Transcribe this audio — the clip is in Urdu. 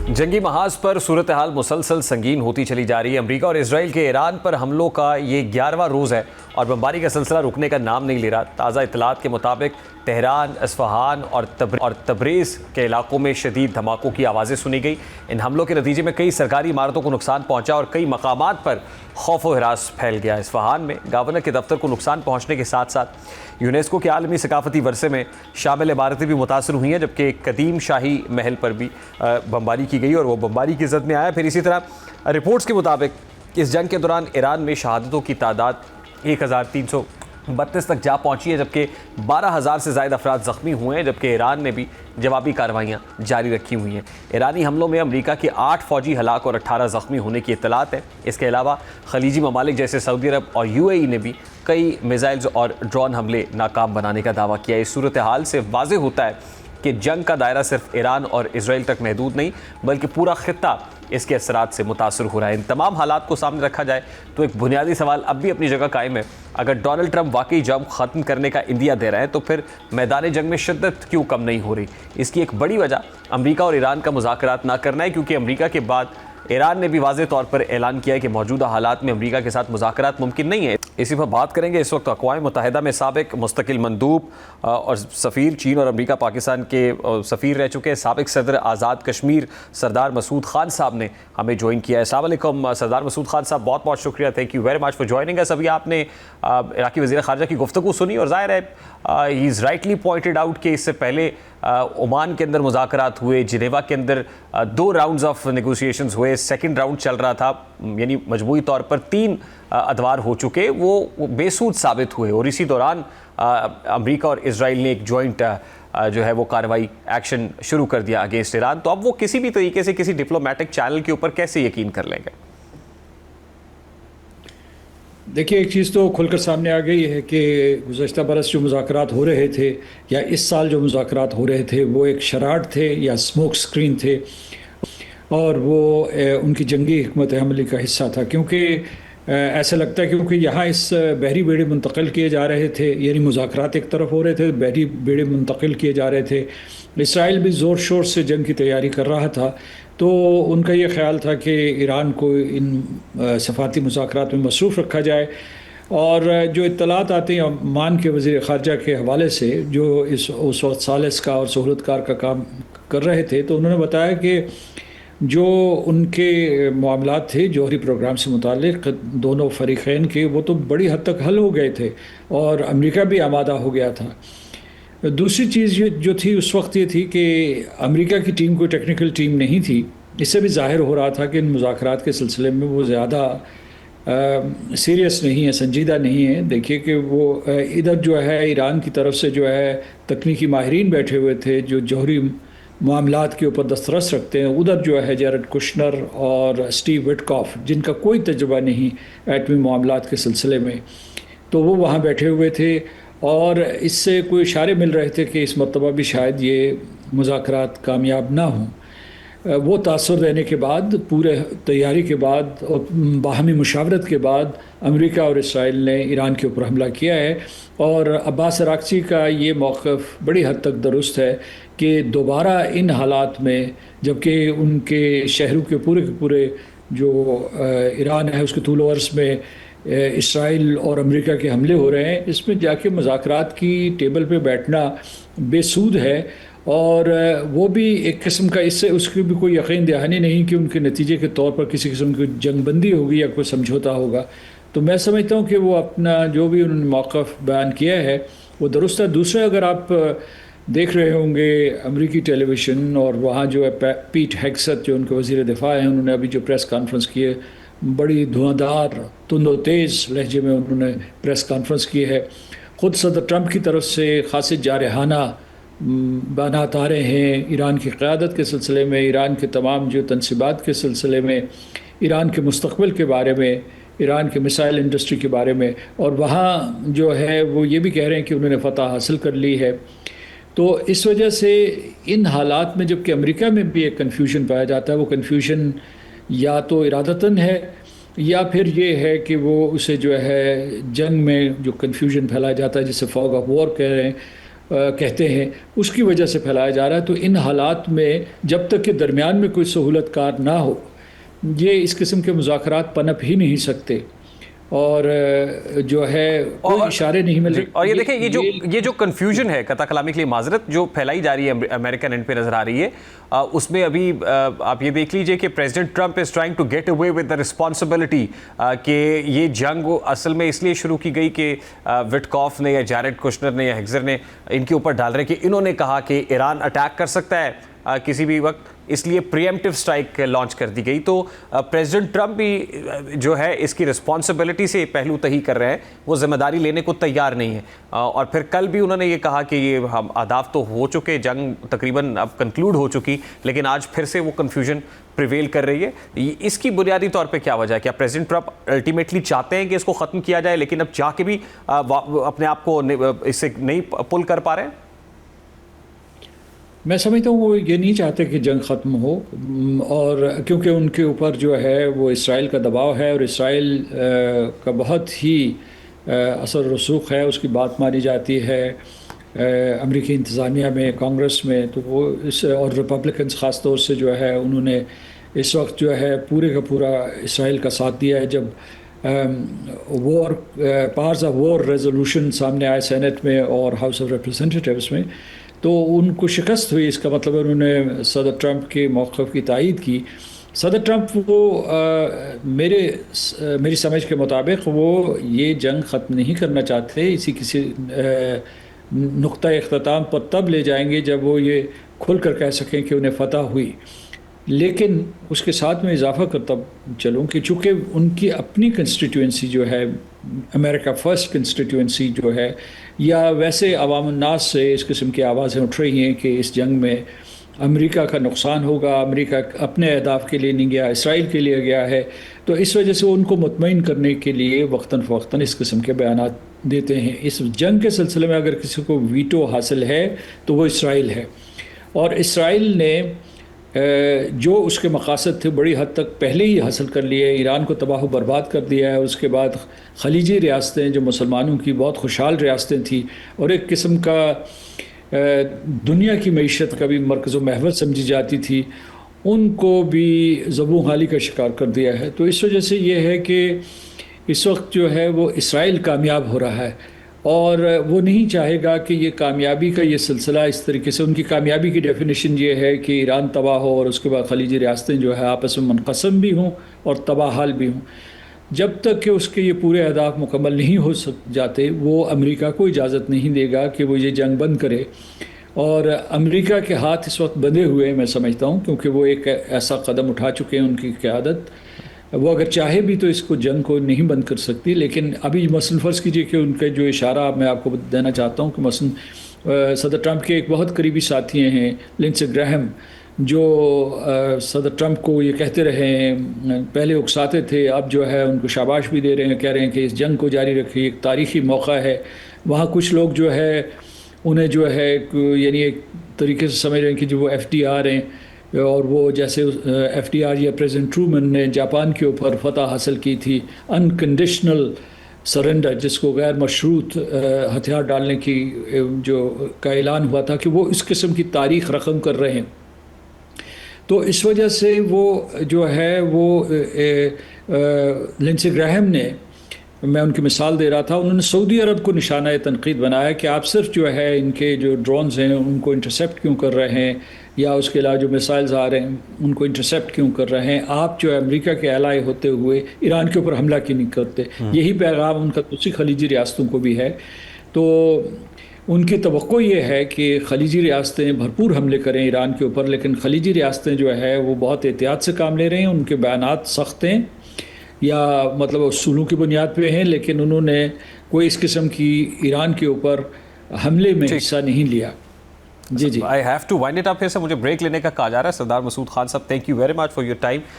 جنگی محاذ پر صورتحال مسلسل سنگین ہوتی چلی جا رہی ہے۔ امریکہ اور اسرائیل کے ایران پر حملوں کا یہ 11واں روز ہے اور بمباری کا سلسلہ رکنے کا نام نہیں لے رہا۔ تازہ اطلاعات کے مطابق تہران، اصفہان اور تبریز کے علاقوں میں شدید دھماکوں کی آوازیں سنی گئی۔ ان حملوں کے نتیجے میں کئی سرکاری عمارتوں کو نقصان پہنچا اور کئی مقامات پر خوف و ہراس پھیل گیا۔ اصفہان میں گورنر کے دفتر کو نقصان پہنچنے کے ساتھ ساتھ یونیسکو کے عالمی ثقافتی ورثے میں شامل عمارتیں بھی متاثر ہوئی ہیں، جبکہ قدیم شاہی محل پر بھی بمباری کی گئی اور وہ بمباری کی زد میں آیا۔ پھر اسی طرح رپورٹس کے مطابق اس جنگ کے دوران ایران میں شہادتوں کی تعداد 1332 تک جا پہنچی ہے، جبکہ 12,000 سے زائد افراد زخمی ہوئے ہیں، جبکہ ایران نے بھی جوابی کارروائیاں جاری رکھی ہوئی ہیں۔ ایرانی حملوں میں امریکہ کے 8 فوجی ہلاک اور 18 زخمی ہونے کی اطلاعات ہیں۔ اس کے علاوہ خلیجی ممالک جیسے سعودی عرب اور UAE نے بھی کئی میزائلز اور ڈرون حملے ناکام بنانے کا دعویٰ کیا ہے۔ اس صورتحال سے واضح ہوتا ہے کہ جنگ کا دائرہ صرف ایران اور اسرائیل تک محدود نہیں، بلکہ پورا خطہ اس کے اثرات سے متاثر ہو رہا ہے۔ ان تمام حالات کو سامنے رکھا جائے تو ایک بنیادی سوال اب بھی اپنی جگہ قائم ہے۔ اگر ڈونلڈ ٹرمپ واقعی جنگ ختم کرنے کا عندیہ دے رہے ہیں تو پھر میدان جنگ میں شدت کیوں کم نہیں ہو رہی؟ اس کی ایک بڑی وجہ امریکہ اور ایران کا مذاکرات نہ کرنا ہے، کیونکہ امریکہ کے بعد ایران نے بھی واضح طور پر اعلان کیا ہے کہ موجودہ حالات میں امریکہ کے ساتھ مذاکرات ممکن نہیں ہے۔ اسی پر بات کریں گے۔ اس وقت اقوام متحدہ میں سابق مستقل مندوب اور سفیر، چین اور امریکہ پاکستان کے سفیر رہ چکے سابق صدر آزاد کشمیر سردار مسعود خان صاحب نے ہمیں جوائن کیا ہے۔ السلام علیکم سردار مسعود خان صاحب، بہت بہت شکریہ، thank you very much for joining اس۔ ابھی آپ نے عراقی وزیر خارجہ کی گفتگو سنی اور ظاہر ہے ہی از رائٹلی پوائنٹڈ آؤٹ کہ اس سے پہلے عمان کے اندر مذاکرات ہوئے، جنیوا کے اندر 2 راؤنڈز آف نیگوسیشنز ہوئے، سیکنڈ راؤنڈ چل رہا تھا، یعنی مجموعی طور پر 3 ادوار ہو چکے، وہ بے سود ثابت ہوئے اور اسی دوران امریکہ اور اسرائیل نے ایک جوائنٹ جو ہے وہ کارروائی ایکشن شروع کر دیا اگینسٹ ایران۔ تو اب وہ کسی بھی طریقے سے کسی ڈپلومیٹک چینل کے اوپر کیسے یقین کر لیں گے؟ دیکھیے، ایک چیز تو کھل کر سامنے آ گئی ہے کہ گزشتہ برس جو مذاکرات ہو رہے تھے یا اس سال جو مذاکرات ہو رہے تھے وہ ایک شراڑ تھے یا اسموک سکرین تھے، اور وہ ان کی جنگی حکمت عملی کا حصہ تھا، کیونکہ ایسا لگتا ہے کیونکہ یہاں اس بحری بیڑے منتقل کیے جا رہے تھے، یعنی مذاکرات ایک طرف ہو رہے تھے، بحری بیڑے منتقل کیے جا رہے تھے، اسرائیل بھی زور شور سے جنگ کی تیاری کر رہا تھا، تو ان کا یہ خیال تھا کہ ایران کو ان سفارتی مذاکرات میں مصروف رکھا جائے۔ اور جو اطلاعات آتے ہیں عمان کے وزیر خارجہ کے حوالے سے، جو اس وقت ثالث کا اور سہولت کار کا کام کر رہے تھے، تو انہوں نے بتایا کہ جو ان کے معاملات تھے جوہری پروگرام سے متعلق دونوں فریقین کے، وہ تو بڑی حد تک حل ہو گئے تھے اور امریکہ بھی آمادہ ہو گیا تھا۔ دوسری چیز جو تھی اس وقت یہ تھی کہ امریکہ کی ٹیم کوئی ٹیکنیکل ٹیم نہیں تھی۔ اس سے بھی ظاہر ہو رہا تھا کہ ان مذاکرات کے سلسلے میں وہ زیادہ سیریس نہیں ہے، سنجیدہ نہیں ہے۔ دیکھیے کہ وہ ادھر جو ہے ایران کی طرف سے جو ہے تکنیکی ماہرین بیٹھے ہوئے تھے جو جوہری معاملات کے اوپر دسترس رکھتے ہیں، ادھر جو ہے جیرڈ کشنر اور اسٹیو وٹکاف، جن کا کوئی تجربہ نہیں ایٹمی معاملات کے سلسلے میں، تو وہ وہاں بیٹھے ہوئے تھے، اور اس سے کوئی اشارے مل رہے تھے کہ اس مرتبہ بھی شاید یہ مذاکرات کامیاب نہ ہوں۔ وہ تاثر دینے کے بعد، پورے تیاری کے بعد اور باہمی مشاورت کے بعد امریکہ اور اسرائیل نے ایران کے اوپر حملہ کیا ہے، اور عباس عراقچی کا یہ موقف بڑی حد تک درست ہے کہ دوبارہ ان حالات میں، جبکہ ان کے شہروں کے پورے جو ایران ہے اس کے طول و عرض میں اسرائیل اور امریکہ کے حملے ہو رہے ہیں، اس میں جا کے مذاکرات کی ٹیبل پہ بیٹھنا بے سود ہے، اور وہ بھی ایک قسم کا اس کی بھی کوئی یقین دہانی نہیں کہ ان کے نتیجے کے طور پر کسی قسم کی جنگ بندی ہوگی یا کوئی سمجھوتا ہوگا۔ تو میں سمجھتا ہوں کہ وہ اپنا جو بھی انہوں نے موقف بیان کیا ہے وہ درست ہے۔ دوسرے، اگر آپ دیکھ رہے ہوں گے امریکی ٹیلی ویژن، اور وہاں جو ہے پیٹ ہیگسٹ جو ان کے وزیر دفاع ہیں، انہوں نے ابھی جو پریس کانفرنس کی ہے، بڑی دھواں تند و تیز لہجے میں انہوں نے پریس کانفرنس کی ہے۔ خود صدر ٹرمپ کی طرف سے خاصے جارحانہ بیانات آ رہے ہیں ایران کی قیادت کے سلسلے میں، ایران کے تمام جو تنصیبات کے سلسلے میں، ایران کے مستقبل کے بارے میں، ایران کے میسائل انڈسٹری کے بارے میں، اور وہاں جو ہے وہ یہ بھی کہہ رہے ہیں کہ انہوں نے فتح حاصل کر لی ہے۔ تو اس وجہ سے ان حالات میں جب کہ امریکہ میں بھی ایک کنفیوژن پایا جاتا ہے، وہ کنفیوژن یا تو ارادتاً ہے یا پھر یہ ہے کہ وہ اسے جو ہے جنگ میں جو کنفیوژن پھیلایا جاتا ہے جسے فوگ آف وار کہہ رہے ہیں، کہتے ہیں، اس کی وجہ سے پھیلایا جا رہا ہے۔ تو ان حالات میں جب تک کہ درمیان میں کوئی سہولت کار نہ ہو، یہ اس قسم کے مذاکرات پنپ ہی نہیں سکتے، اور جو ہے کوئی اشارے نہیں مل رہے۔ اور یہ دیکھیں یہ جو کنفیوژن ہے، قطع کلامی کے لیے معذرت، جو پھیلائی جا رہی ہے امریکن اینڈ پہ نظر آ رہی ہے، اس میں ابھی آپ یہ دیکھ لیجئے کہ president Trump is trying to get away with the responsibility, کہ یہ جنگ اصل میں اس لیے شروع کی گئی کہ وٹکاف نے یا جیرڈ کشنر نے یا ہگزر نے ان کے اوپر ڈال رہے کہ انہوں نے کہا کہ ایران اٹیک کر سکتا ہے کسی بھی وقت، اس لیے پریمپٹیو سٹرائک لانچ کر دی گئی۔ تو پریزیڈنٹ ٹرمپ بھی جو ہے اس کی رسپانسبلٹی سے پہلو تہی کر رہے ہیں، وہ ذمہ داری لینے کو تیار نہیں ہے، اور پھر کل بھی انہوں نے یہ کہا کہ یہ اہداف تو ہو چکے، جنگ تقریباً اب کنکلوڈ ہو چکی، لیکن آج پھر سے وہ کنفیوژن پریویل کر رہی ہے۔ اس کی بنیادی طور پہ کیا وجہ ہے؟ کیا پریزیڈنٹ ٹرمپ الٹیمیٹلی چاہتے ہیں کہ اس کو ختم کیا جائے، لیکن اب چاہ کے بھی اپنے آپ کو اس سے نہیں پل کر پا رہے ہیں؟ میں سمجھتا ہوں وہ یہ نہیں چاہتے کہ جنگ ختم ہو، اور کیونکہ ان کے اوپر جو ہے وہ اسرائیل کا دباؤ ہے، اور اسرائیل کا بہت ہی اثر رسوخ ہے، اس کی بات مانی جاتی ہے امریکی انتظامیہ میں، کانگریس میں، تو وہ اور ریپبلکنز خاص طور سے جو ہے انہوں نے اس وقت جو ہے پورے کا پورا اسرائیل کا ساتھ دیا ہے۔ جب پارز آف وار ریزولوشن سامنے آئے سینٹ میں اور ہاؤس آف ریپریزنٹیٹیوز میں، تو ان کو شکست ہوئی۔ اس کا مطلب انہوں نے صدر ٹرمپ کے موقف کی تائید کی۔ صدر ٹرمپ وہ میری سمجھ کے مطابق وہ یہ جنگ ختم نہیں کرنا چاہتے، کسی نقطہ اختتام پر تب لے جائیں گے جب وہ یہ کھل کر کہہ سکیں کہ انہیں فتح ہوئی۔ لیکن اس کے ساتھ میں اضافہ کرتا چلوں کہ چونکہ ان کی اپنی کنسٹیٹوئنسی جو ہے، امریکہ فرسٹ کنسٹیٹوئنسی جو ہے، یا ویسے عوام الناس سے اس قسم کی آوازیں اٹھ رہی ہیں کہ اس جنگ میں امریکہ کا نقصان ہوگا، امریکہ اپنے اہداف کے لیے نہیں گیا، اسرائیل کے لیے گیا ہے، تو اس وجہ سے ان کو مطمئن کرنے کے لیے وقتاً فوقتاً اس قسم کے بیانات دیتے ہیں۔ اس جنگ کے سلسلے میں اگر کسی کو ویٹو حاصل ہے تو وہ اسرائیل ہے، اور اسرائیل نے جو اس کے مقاصد تھے بڑی حد تک پہلے ہی حاصل کر لیے، ایران کو تباہ و برباد کر دیا ہے۔ اس کے بعد خلیجی ریاستیں جو مسلمانوں کی بہت خوشحال ریاستیں تھیں اور ایک قسم کا دنیا کی معیشت کا بھی مرکز و محور سمجھی جاتی تھی، ان کو بھی زبوں حالی کا شکار کر دیا ہے۔ تو اس وجہ سے یہ ہے کہ اس وقت جو ہے وہ اسرائیل کامیاب ہو رہا ہے، اور وہ نہیں چاہے گا کہ یہ کامیابی کا یہ سلسلہ اس طریقے سے، ان کی کامیابی کی ڈیفینیشن یہ ہے کہ ایران تباہ ہو اور اس کے بعد خلیجی ریاستیں جو ہے آپس میں منقسم بھی ہوں اور تباہ حال بھی ہوں۔ جب تک کہ اس کے یہ پورے اہداف مکمل نہیں ہو جاتے، وہ امریکہ کو اجازت نہیں دے گا کہ وہ یہ جنگ بند کرے، اور امریکہ کے ہاتھ اس وقت بندھے ہوئے ہیں میں سمجھتا ہوں، کیونکہ وہ ایک ایسا قدم اٹھا چکے ہیں، ان کی قیادت وہ اگر چاہے بھی تو اس کو جنگ کو نہیں بند کر سکتی۔ لیکن ابھی مثلاً فرض کیجئے کہ ان کا جو اشارہ میں آپ کو دینا چاہتا ہوں کہ مثلاً صدر ٹرمپ کے ایک بہت قریبی ساتھی ہیں لنسے گراہم، جو صدر ٹرمپ کو یہ کہتے رہے ہیں، پہلے اکساتے تھے، اب جو ہے ان کو شاباش بھی دے رہے ہیں، کہہ رہے ہیں کہ اس جنگ کو جاری رکھیے، ایک تاریخی موقع ہے۔ وہاں کچھ لوگ جو ہے انہیں جو ہے یعنی ایک طریقے سے سمجھ رہے ہیں کہ جو وہ FDR ہیں، اور وہ جیسے FDR یا پریزیڈنٹ ٹرومن نے جاپان کے اوپر فتح حاصل کی تھی، انکنڈیشنل سرنڈر، جس کو غیر مشروط ہتھیار ڈالنے کی جو کا اعلان ہوا تھا، کہ وہ اس قسم کی تاریخ رقم کر رہے ہیں۔ تو اس وجہ سے وہ جو ہے وہ لنسے گراہم نے، میں ان کی مثال دے رہا تھا، انہوں نے سعودی عرب کو نشانہ تنقید بنایا کہ آپ صرف جو ہے ان کے جو ڈرونز ہیں ان کو انٹرسیپٹ کیوں کر رہے ہیں، یا اس کے علاوہ جو میسائلز آ رہے ہیں ان کو انٹرسیپٹ کیوں کر رہے ہیں، آپ جو ہے امریکہ کے الائے ہوتے ہوئے ایران کے اوپر حملہ کیوں نہیں کرتے۔ یہی پیغام ان کا دوسری خلیجی ریاستوں کو بھی ہے۔ تو ان کی توقع یہ ہے کہ خلیجی ریاستیں بھرپور حملے کریں ایران کے اوپر، لیکن خلیجی ریاستیں جو ہے وہ بہت احتیاط سے کام لے رہے ہیں، ان کے بیانات سخت ہیں یا مطلب اصولوں کی بنیاد پہ ہیں، لیکن انہوں نے کوئی اس قسم کی ایران کے اوپر حملے میں حصہ نہیں لیا۔ جی I have to wind it up here سے مجھے بریک لینے کا کہا جا رہا ہے۔ سردار مسعود خان صاحب، thank you very much for your time.